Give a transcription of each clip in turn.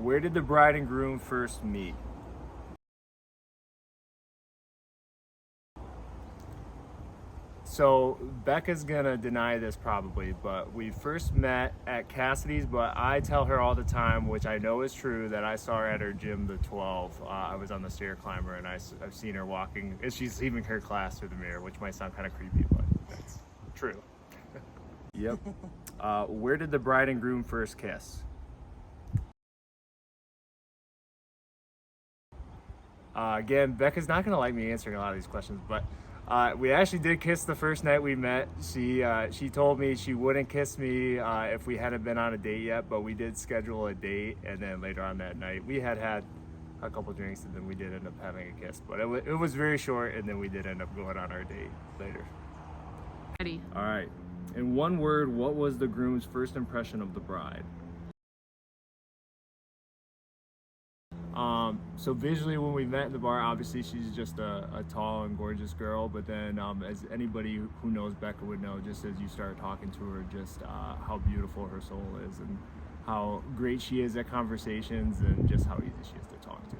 Where did the bride and groom first meet? So Becca's gonna deny this probably, but we first met at Cassidy's, but I tell her all the time, which I know is true, that I saw her at her gym, the 12. I was on the stair climber and I've seen her walking, she's leaving her class through the mirror, which might sound kind of creepy, but that's true. Yep. Where did the bride and groom first kiss? Again, Becca's not gonna like me answering a lot of these questions, but we actually did kiss the first night we met. She told me she wouldn't kiss me if we hadn't been on a date yet, but we did schedule a date, and then later on that night we had a couple drinks, and then we did end up having a kiss. But it was very short, and then we did end up going on our date later. Ready. All right. In one word, what was the groom's first impression of the bride? So visually, when we met in the bar, obviously she's just a tall and gorgeous girl, but then as anybody who knows Becca would know, just as you start talking to her, just how beautiful her soul is and how great she is at conversations and just how easy she is to talk to.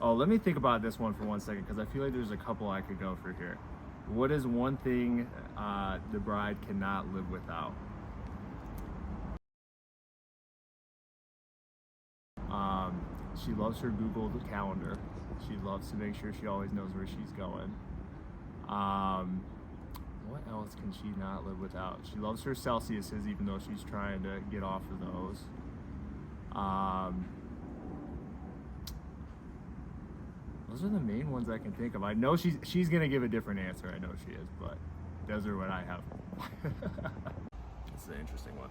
Oh, let me think about this one for 1 second, because I feel like there's a couple I could go for here. What is one thing the bride cannot live without? She loves her Google Calendar. She loves to make sure she always knows where she's going. What else can she not live without? She loves her Celsiuses, even though she's trying to get off of those. Those are the main ones I can think of. I know she's gonna give a different answer. I know she is, but those are what I have. This is an interesting one.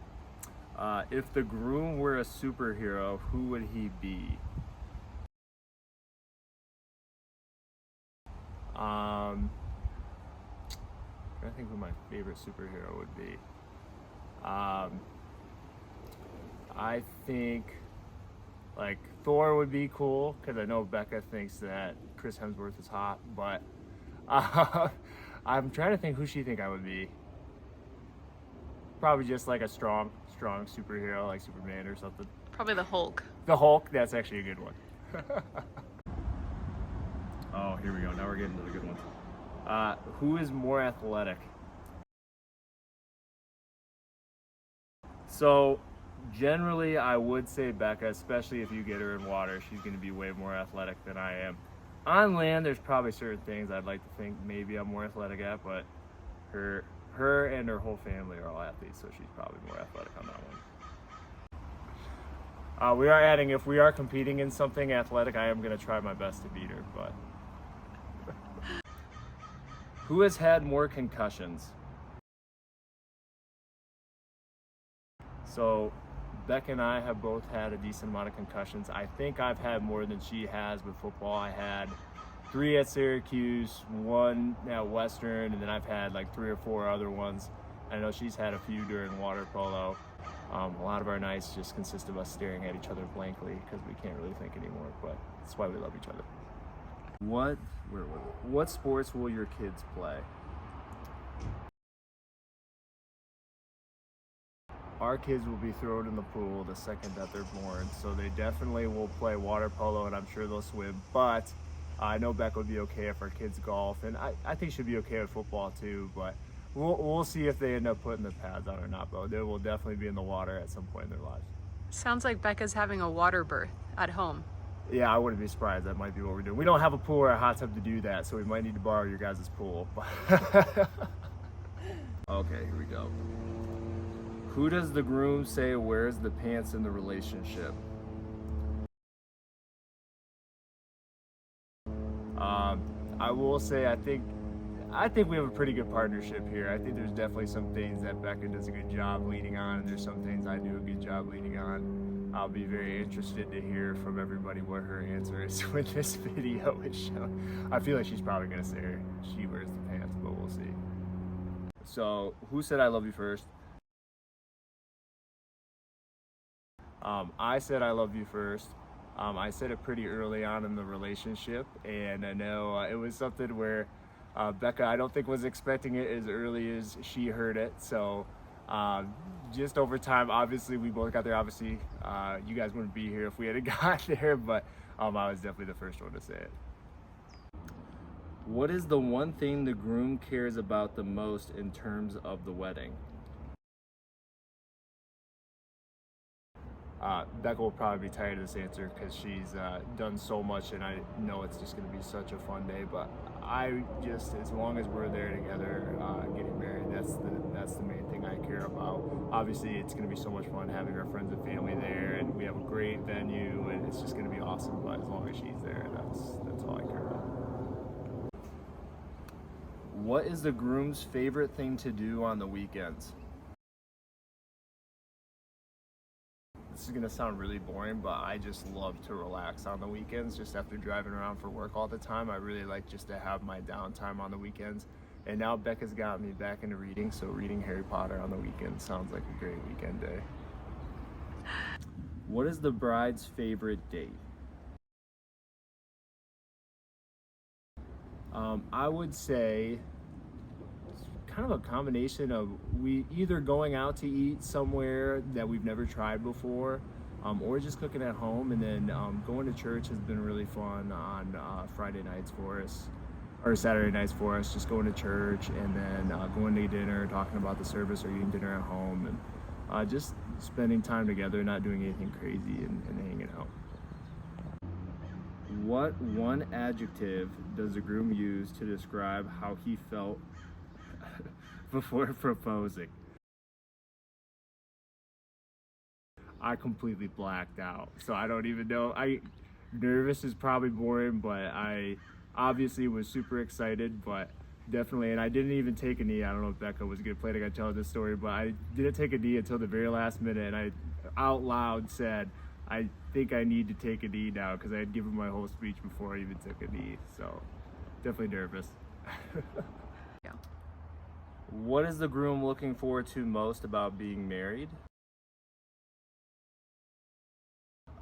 If the groom were a superhero, who would he be? I think who my favorite superhero would be. I think like Thor would be cool, because I know Becca thinks that Chris Hemsworth is hot, but I'm trying to think who she think I would be. Probably just like a strong superhero like Superman or something. Probably the Hulk. The Hulk, that's actually a good one. Oh, here we go. Now we're getting to the good ones. Who is more athletic? So generally I would say Becca, especially if you get her in water. She's going to be way more athletic than I am. On land, there's probably certain things I'd like to think maybe I'm more athletic at, but her and her whole family are all athletes, so she's probably more athletic on that one. We are adding, if we are competing in something athletic, I am going to try my best to beat her, but... Who has had more concussions? So, Becca and I have both had a decent amount of concussions. I think I've had more than she has with football. I had 3 at Syracuse, 1 at Western, and then I've had like 3 or 4 other ones. I know she's had a few during water polo. A lot of our nights just consist of us staring at each other blankly because we can't really think anymore, but that's why we love each other. What sports will your kids play? Our kids will be thrown in the pool the second that they're born, so they definitely will play water polo, and I'm sure they'll swim, but I know Becca would be okay if our kids golf, and I think she'd be okay with football too, but we'll see if they end up putting the pads on or not, but they will definitely be in the water at some point in their lives. Sounds like Becca's having a water birth at home. Yeah, I wouldn't be surprised. That might be what we're doing. We don't have a pool or a hot tub to do that, so we might need to borrow your guys' pool. Okay, here we go. Who does the groom say wears the pants in the relationship? I will say I think we have a pretty good partnership here. I think there's definitely some things that Becca does a good job leading on, and there's some things I do a good job leading on. I'll be very interested to hear from everybody what her answer is when this video is shown. I feel like she's probably gonna say she wears the pants, but we'll see. So, who said I love you first? I said I love you first. I said it pretty early on in the relationship, and I know it was something where Becca, I don't think, was expecting it as early as she heard it, so Just over time, obviously, we both got there. Obviously, you guys wouldn't be here if we had got there, but I was definitely the first one to say it. What is the one thing the groom cares about the most in terms of the wedding? Becca will probably be tired of this answer because she's done so much, and I know it's just going to be such a fun day. But I just, as long as we're there together, getting married, that's the main thing I care about. Obviously, it's going to be so much fun having our friends and family there, and we have a great venue, and it's just going to be awesome. But as long as she's there, that's all I care about. What is the groom's favorite thing to do on the weekends? This is gonna sound really boring, but I just love to relax on the weekends. Just after driving around for work all the time, I really like just to have my downtime on the weekends. And now Becca's got me back into reading, so reading Harry Potter on the weekend sounds like a great weekend day. What is the bride's favorite date? I would say it's kind of a combination of we either going out to eat somewhere that we've never tried before, or just cooking at home, and then going to church has been really fun on Friday nights for us, or Saturday nights for us, just going to church and then going to dinner, talking about the service, or eating dinner at home, and just spending time together, not doing anything crazy, and hanging out. What one adjective does the groom use to describe how he felt before proposing? I completely blacked out, so I don't even know. Nervous is probably boring, but I obviously was super excited, but definitely, and I didn't even take a knee. I don't know if Becca was good planning on telling this story, but I didn't take a knee until the very last minute, and I out loud said, I think I need to take a knee now, because I had given my whole speech before I even took a knee, so definitely nervous. Yeah. What is the groom looking forward to most about being married?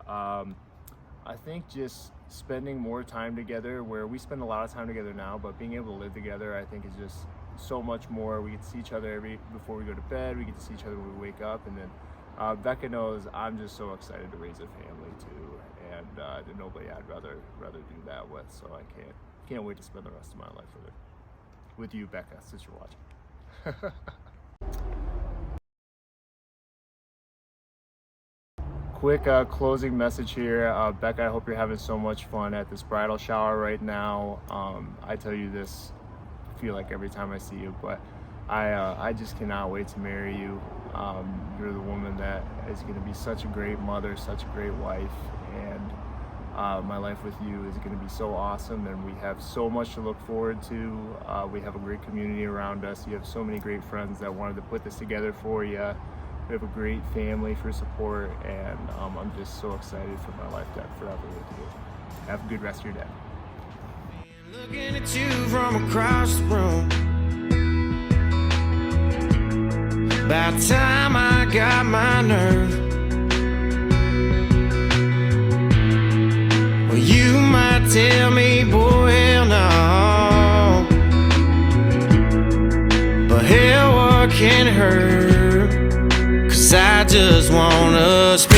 I think just spending more time together, where we spend a lot of time together now, but being able to live together, I think is just so much more. We get to see each other before we go to bed, we get to see each other when we wake up, and then Becca knows I'm just so excited to raise a family too, and there's nobody I'd rather do that with, so I can't wait to spend the rest of my life with you, Becca, since you're watching. Quick closing message here. Becca, I hope you're having so much fun at this bridal shower right now. I tell you this, I feel like every time I see you, but I just cannot wait to marry you. You're the woman that is going to be such a great mother, such a great wife, and my life with you is going to be so awesome, and we have so much to look forward to. We have a great community around us. You have so many great friends that wanted to put this together for you. We have a great family for support, and I'm just so excited for my life to have forever with you. Have a good rest of your day. Looking at you from across the room. About time I got my nerve. Well, you might tell me, boy, hell no. But hell, what can it hurt? 'Cause I just wanna spend